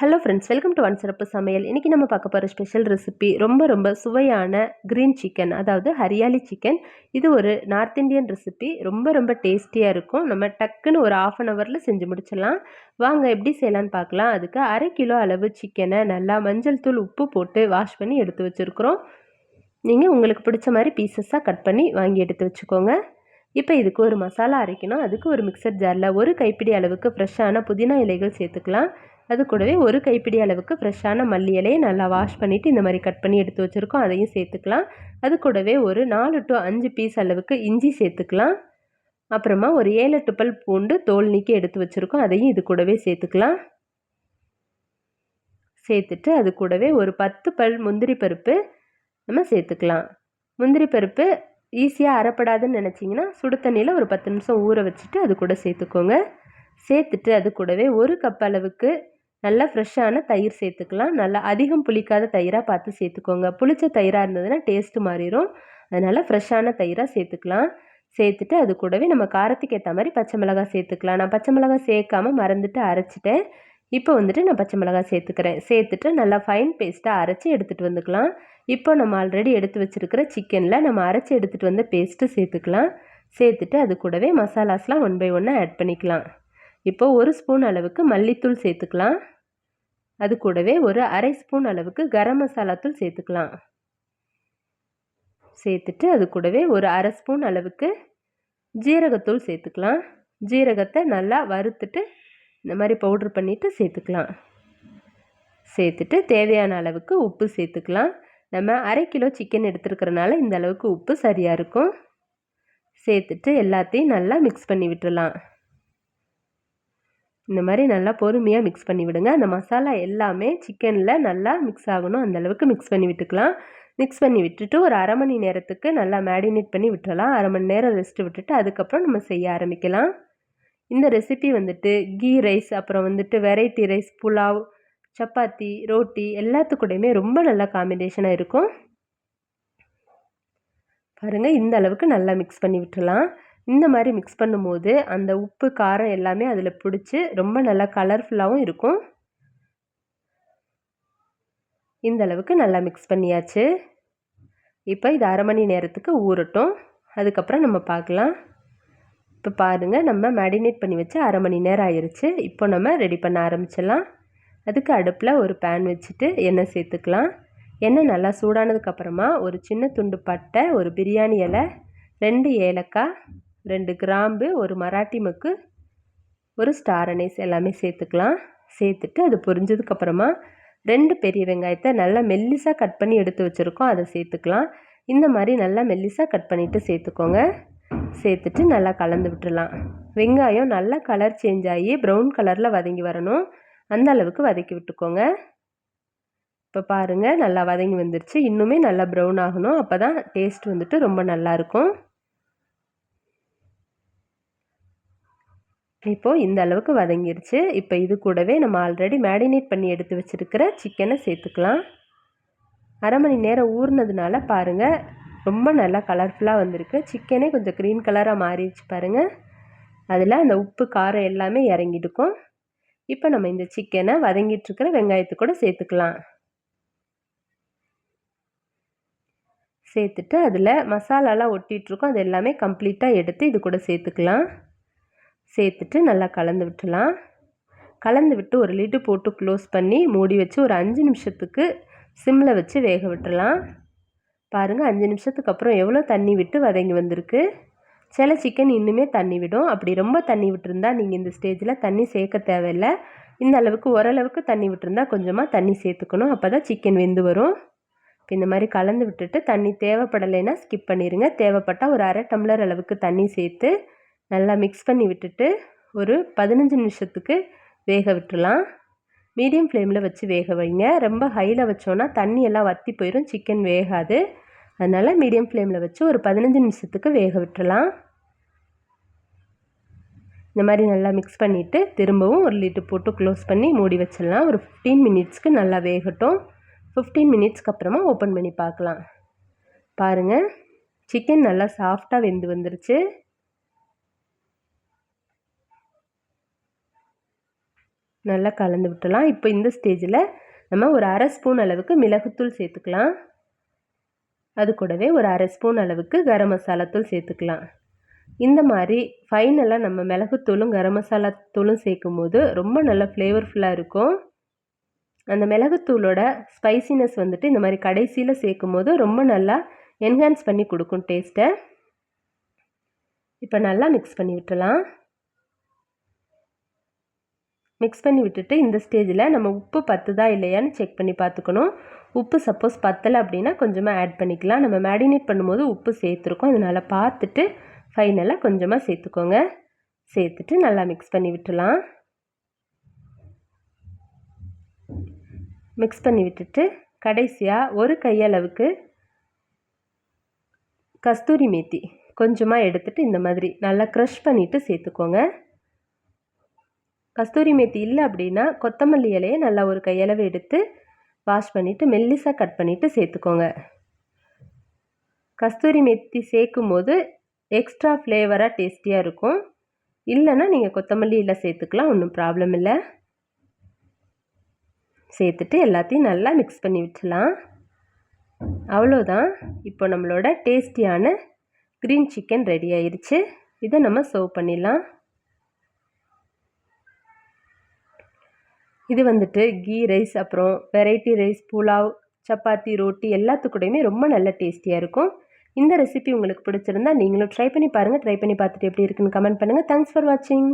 Hello friends, welcome to one சிறப்பு சமையல். இன்றைக்கி நம்ம பார்க்க போகிற ஸ்பெஷல் ரெசிபி ரொம்ப சுவையான க்ரீன் சிக்கன், அதாவது ஹரியாலி சிக்கன். இது ஒரு நார்த் இந்தியன் ரெசிபி. ரொம்ப டேஸ்டியாக இருக்கும். நம்ம டக்குன்னு ஒரு ½ அன் ஹவரில் செஞ்சு முடிச்சிடலாம். வாங்க எப்படி செய்யலான்னு பார்க்கலாம். அதுக்கு 1/2 கிலோ அளவு சிக்கனை நல்லா மஞ்சள் தூள் உப்பு போட்டு வாஷ் பண்ணி எடுத்து வச்சுருக்குறோம். நீங்கள் உங்களுக்கு பிடிச்ச மாதிரி பீசஸாக கட் பண்ணி வாங்கி எடுத்து வச்சுக்கோங்க. இப்போ இதுக்கு ஒரு மசாலா அரைக்கணும். அதுக்கு ஒரு மிக்சர் ஜாரில் ஒரு கைப்பிடி அளவுக்கு ஃப்ரெஷ்ஷான புதினா இலைகள் சேர்த்துக்கலாம். அது கூடவே ஒரு கைப்பிடி அளவுக்கு ஃப்ரெஷ்ஷான மல்லி இலையை நல்லா வாஷ் பண்ணிவிட்டு இந்த மாதிரி கட் பண்ணி எடுத்து வச்சுருக்கோம். அதையும் சேர்த்துக்கலாம். அது கூடவே ஒரு 4 to 5 பீஸ் அளவுக்கு இஞ்சி சேர்த்துக்கலாம். அப்புறமா ஒரு 7-8 பல் பூண்டு தோல் நீக்கி எடுத்து வச்சுருக்கோம். அதையும் இது கூடவே சேர்த்துக்கலாம். சேர்த்துட்டு அது கூடவே ஒரு 10 பல் முந்திரி பருப்பு நம்ம சேர்த்துக்கலாம். முந்திரி பருப்பு ஈஸியாக அரைப்படாதுன்னு நினச்சிங்கன்னா சுடு தண்ணியில் ஒரு 10 நிமிஷம் ஊற வச்சுட்டு அது கூட சேர்த்துக்கோங்க. சேர்த்துட்டு அது கூடவே ஒரு கப் அளவுக்கு நல்லா ஃப்ரெஷ்ஷான தயிர் சேர்த்துக்கலாம். நல்லா அதிகம் புளிக்காத தயிராக பார்த்து சேர்த்துக்கோங்க. புளிச்ச தயிராக இருந்ததுன்னா டேஸ்ட்டு மாறிடும். அதனால் ஃப்ரெஷ்ஷான தயிராக சேர்த்துக்கலாம். சேர்த்துட்டு அது கூடவே நம்ம காரத்துக்கு ஏற்ற மாதிரி பச்சை மிளகாய் சேர்த்துக்கலாம். நான் பச்சை மிளகாய் சேர்க்காமல் மறந்துட்டு அரைச்சிட்டேன். இப்போ நான் பச்சை மிளகாய் சேர்த்துக்கிறேன். சேர்த்துட்டு நல்லா ஃபைன் பேஸ்ட்டாக அரைச்சி எடுத்துகிட்டு வந்துக்கலாம். இப்போ நம்ம ஆல்ரெடி எடுத்து வச்சுருக்கிற சிக்கனில் நம்ம அரைச்சி எடுத்துகிட்டு வந்த பேஸ்ட்டு சேர்த்துக்கலாம். சேர்த்துட்டு அது கூடவே மசாலாஸ்லாம் 1 by 1 ஆட் பண்ணிக்கலாம். இப்போது 1 ஸ்பூன் அளவுக்கு மல்லித்தூள் சேர்த்துக்கலாம். அது கூடவே ஒரு 1/2 ஸ்பூன் அளவுக்கு கரம் மசாலா தூள் சேர்த்துக்கலாம். சேர்த்துட்டு அது கூடவே ஒரு 1/2 ஸ்பூன் அளவுக்கு ஜீரகத்தூள் சேர்த்துக்கலாம். ஜீரகத்தை நல்லா வறுத்துட்டு இந்த மாதிரி பவுட்ரு பண்ணிவிட்டு சேர்த்துக்கலாம். சேர்த்துட்டு தேவையான அளவுக்கு உப்பு சேர்த்துக்கலாம். நம்ம 1/2 கிலோ சிக்கன் எடுத்துருக்கிறனால இந்த அளவுக்கு உப்பு சரியாக இருக்கும். சேர்த்துட்டு எல்லாத்தையும் நல்லா மிக்ஸ் பண்ணி விட்டுடலாம். இந்த மாதிரி நல்லா பொறுமையாக மிக்ஸ் பண்ணி விடுங்க. அந்த மசாலா எல்லாமே சிக்கனில் நல்லா மிக்ஸ் ஆகணும். அந்தளவுக்கு மிக்ஸ் பண்ணி விட்டுக்கலாம். மிக்ஸ் பண்ணி விட்டுட்டு ஒரு 1/2 மணி நேரத்துக்கு நல்லா மேரினேட் பண்ணி விட்டுறலாம். 1/2 மணி நேரம் ரெஸ்ட் விட்டுட்டு அதுக்கப்புறம் நம்ம செய்ய ஆரம்பிக்கலாம். இந்த ரெசிபி கீ ரைஸ், அப்புறம் வெரைட்டி ரைஸ், புலாவ், சப்பாத்தி, ரோட்டி எல்லாத்துக்கூடையுமே ரொம்ப நல்ல காம்பினேஷனாக இருக்கும். பாருங்கள், இந்த அளவுக்கு நல்லா மிக்ஸ் பண்ணி விட்டுறலாம். இந்த மாதிரி மிக்ஸ் பண்ணும்போது அந்த உப்பு காரம் எல்லாமே அதில் பிடிச்சி ரொம்ப நல்லா கலர்ஃபுல்லாகவும் இருக்கும். இந்த அளவுக்கு நல்லா மிக்ஸ் பண்ணியாச்சு. இப்போ இது 1/2 மணி நேரத்துக்கு ஊறட்டும். அதுக்கப்புறம் நம்ம பார்க்கலாம். இப்போ பாருங்கள், நம்ம மேரினேட் பண்ணி வச்சு 1/2 மணி நேரம் ஆயிடுச்சு. இப்போ நம்ம ரெடி பண்ண ஆரம்பிச்சிடலாம். அதுக்கு அடுப்பில் ஒரு பேன் வச்சுட்டு எண்ணெய் சேர்த்துக்கலாம். எண்ணெய் நல்லா சூடானதுக்கப்புறமா ஒரு சின்ன துண்டு பட்டை, ஒரு பிரியாணி இலை, 2 ஏலக்காய், 2 கிராம்பு, ஒரு மராட்டி மொக்கு, ஒரு ஸ்டார் அனீஸ் எல்லாமே சேர்த்துக்கலாம். சேர்த்துட்டு அது பொரிஞ்சதுக்கப்புறமா 2 பெரிய வெங்காயத்தை நல்லா மெல்லிசாக கட் பண்ணி எடுத்து வச்சுருக்கோம். அதை சேர்த்துக்கலாம். இந்த மாதிரி நல்லா மெல்லிசாக கட் பண்ணிவிட்டு சேர்த்துக்கோங்க. சேர்த்துட்டு நல்லா கலந்து விட்டுடலாம். வெங்காயம் நல்லா கலர் சேஞ்ச் ஆகி ப்ரௌன் கலரில் வதங்கி வரணும். அந்த அளவுக்கு வதக்கி விட்டுக்கோங்க. இப்போ பாருங்கள், நல்லா வதங்கி வந்துருச்சு. இன்னுமே நல்லா ப்ரௌன் ஆகணும். அப்போ தான் டேஸ்ட் ரொம்ப நல்லாயிருக்கும். இப்போது இந்த அளவுக்கு வதங்கிருச்சு. இப்போ இது கூடவே நம்ம ஆல்ரெடி மேரினேட் பண்ணி எடுத்து வச்சுருக்கிற சிக்கனை சேர்த்துக்கலாம். 1/2 மணி நேரம் ஊறினதுனால பாருங்கள், ரொம்ப நல்லா கலர்ஃபுல்லாக வந்திருக்கு. சிக்கனே கொஞ்சம் க்ரீன் கலராக மாறிடுச்சு பாருங்கள். அதில் அந்த உப்பு காரம் எல்லாமே இறங்கிட்டுக்கும். இப்போ நம்ம இந்த சிக்கனை வதங்கிட்டுருக்கிற வெங்காயத்து கூட சேர்த்துக்கலாம். சேர்த்துட்டு அதில் மசாலாலாம் ஒட்டிகிட்ருக்கோம். அது எல்லாமே கம்ப்ளீட்டாக எடுத்து இது கூட சேர்த்துக்கலாம். சேர்த்துட்டு நல்லா கலந்து விட்டுலாம். கலந்து விட்டு ஒரு லிட்டு போட்டு க்ளோஸ் பண்ணி மூடி வச்சு ஒரு 5 நிமிஷத்துக்கு சிம்மில் வச்சு வேக விட்டுறலாம். பாருங்கள், 5 நிமிஷத்துக்கு அப்புறம் எவ்வளோ தண்ணி விட்டு வதங்கி வந்திருக்கு. சில சிக்கன் இன்னுமே தண்ணி விடும். அப்படி ரொம்ப தண்ணி விட்டுருந்தா நீங்கள் இந்த ஸ்டேஜில் தண்ணி சேர்க்க தேவையில்லை. இந்த அளவுக்கு ஓரளவுக்கு தண்ணி விட்டுருந்தா கொஞ்சமாக தண்ணி சேர்த்துக்கணும். அப்போ தான் சிக்கன் வெந்து வரும். இப்போ இந்த மாதிரி கலந்து விட்டுட்டு தண்ணி தேவைப்படலைன்னா ஸ்கிப் பண்ணிடுங்க. தேவைப்பட்டால் ஒரு 1/2 டம்ளர் அளவுக்கு தண்ணி சேர்த்து நல்லா மிக்ஸ் பண்ணி விட்டுட்டு ஒரு 15 நிமிஷத்துக்கு வேக விட்டுடலாம். மீடியம் ஃப்ளேமில் வச்சு வேக வைங்க. ரொம்ப ஹையில் வச்சோன்னா தண்ணி எல்லாம் வற்றி போயிடும், சிக்கன் வேகாது. அதனால் மீடியம் ஃப்ளேமில் வச்சு ஒரு 15 நிமிஷத்துக்கு வேக விட்டுறலாம். இந்த மாதிரி நல்லா மிக்ஸ் பண்ணிவிட்டு திரும்பவும் ஒரு லிட்டு போட்டு க்ளோஸ் பண்ணி மூடி வச்சிடலாம். ஒரு 15 மினிட்ஸ்க்கு நல்லா வேகட்டும். 15 மினிட்ஸ்க்கு அப்புறமா ஓப்பன் பண்ணி பார்க்கலாம். பாருங்கள், சிக்கன் நல்லா சாஃப்டாக வெந்து வந்துருச்சு. நல்லா கலந்து விட்டுலாம். இப்போ இந்த ஸ்டேஜில் நம்ம ஒரு அரை ஸ்பூன் அளவுக்கு மிளகுத்தூள் சேர்த்துக்கலாம். அது கூடவே ஒரு அரை ஸ்பூன் அளவுக்கு கரம் மசாலா தூள் சேர்த்துக்கலாம். இந்த மாதிரி ஃபைனலாக நம்ம மிளகுத்தூளும் கரம் மசாலா தூளும் சேர்க்கும் போது ரொம்ப நல்லா ஃப்ளேவர்ஃபுல்லாக இருக்கும். அந்த மிளகுத்தூளோட ஸ்பைசினஸ் வந்துட்டு இந்த மாதிரி கடைசியில் சேர்க்கும் போது ரொம்ப நல்லா என்ஹான்ஸ் பண்ணி கொடுக்கும் டேஸ்ட்டை. இப்போ நல்லா மிக்ஸ் பண்ணி விட்டுலாம். மிக்ஸ் பண்ணி விட்டுட்டு இந்த ஸ்டேஜில் நம்ம உப்பு பத்துதா இல்லையான்னு செக் பண்ணி பார்த்துக்கணும். உப்பு சப்போஸ் பத்தலை அப்படின்னா கொஞ்சமாக ஆட் பண்ணிக்கலாம். நம்ம மேரினேட் பண்ணும்போது உப்பு சேர்த்துருக்கோம், அதனால் பார்த்துட்டு ஃபைனலாக கொஞ்சமாக சேர்த்துக்கோங்க. சேர்த்துட்டு நல்லா மிக்ஸ் பண்ணி விட்டுலாம். மிக்ஸ் பண்ணி விட்டுட்டு கடைசியாக ஒரு கையளவுக்கு கஸ்தூரி மேத்தி கொஞ்சமாக எடுத்துகிட்டு இந்த மாதிரி நல்லா க்ரஷ் பண்ணிவிட்டு சேர்த்துக்கோங்க. கஸ்தூரி மேத்தி இல்லை அப்படின்னா கொத்தமல்லி இலையை நல்லா ஒரு கையளவு எடுத்து வாஷ் பண்ணிவிட்டு மெல்லிசாக கட் பண்ணிவிட்டு சேர்த்துக்கோங்க. கஸ்தூரி மேத்தி சேர்க்கும் போது எக்ஸ்ட்ரா ஃப்ளேவராக டேஸ்டியாக இருக்கும். இல்லைன்னா நீங்கள் கொத்தமல்லி இல்லை சேர்த்துக்கலாம், ஒன்றும் ப்ராப்ளம் இல்லை. சேர்த்துட்டு எல்லாத்தையும் நல்லா மிக்ஸ் பண்ணி விட்டுலாம். அவ்வளோதான், இப்போ நம்மளோட டேஸ்டியான க்ரீன் சிக்கன் ரெடி ஆயிடுச்சு. இதை நம்ம சர்வ் பண்ணிடலாம். இது வந்துட்டு கீ ரைஸ், அப்புறம் வெரைட்டி ரைஸ், புலாவ், சப்பாத்தி, ரோட்டி எல்லாத்துக்கூடையுமே ரொம்ப நல்ல டேஸ்டியாக இருக்கும். இந்த ரெசிபி உங்களுக்கு பிடிச்சிருந்தா நீங்களும் ட்ரை பண்ணி பாருங்கள். ட்ரை பண்ணி பார்த்துட்டு எப்படி இருக்குன்னு கமெண்ட் பண்ணுங்கள். தேங்க்ஸ் ஃபார் வாட்சிங்.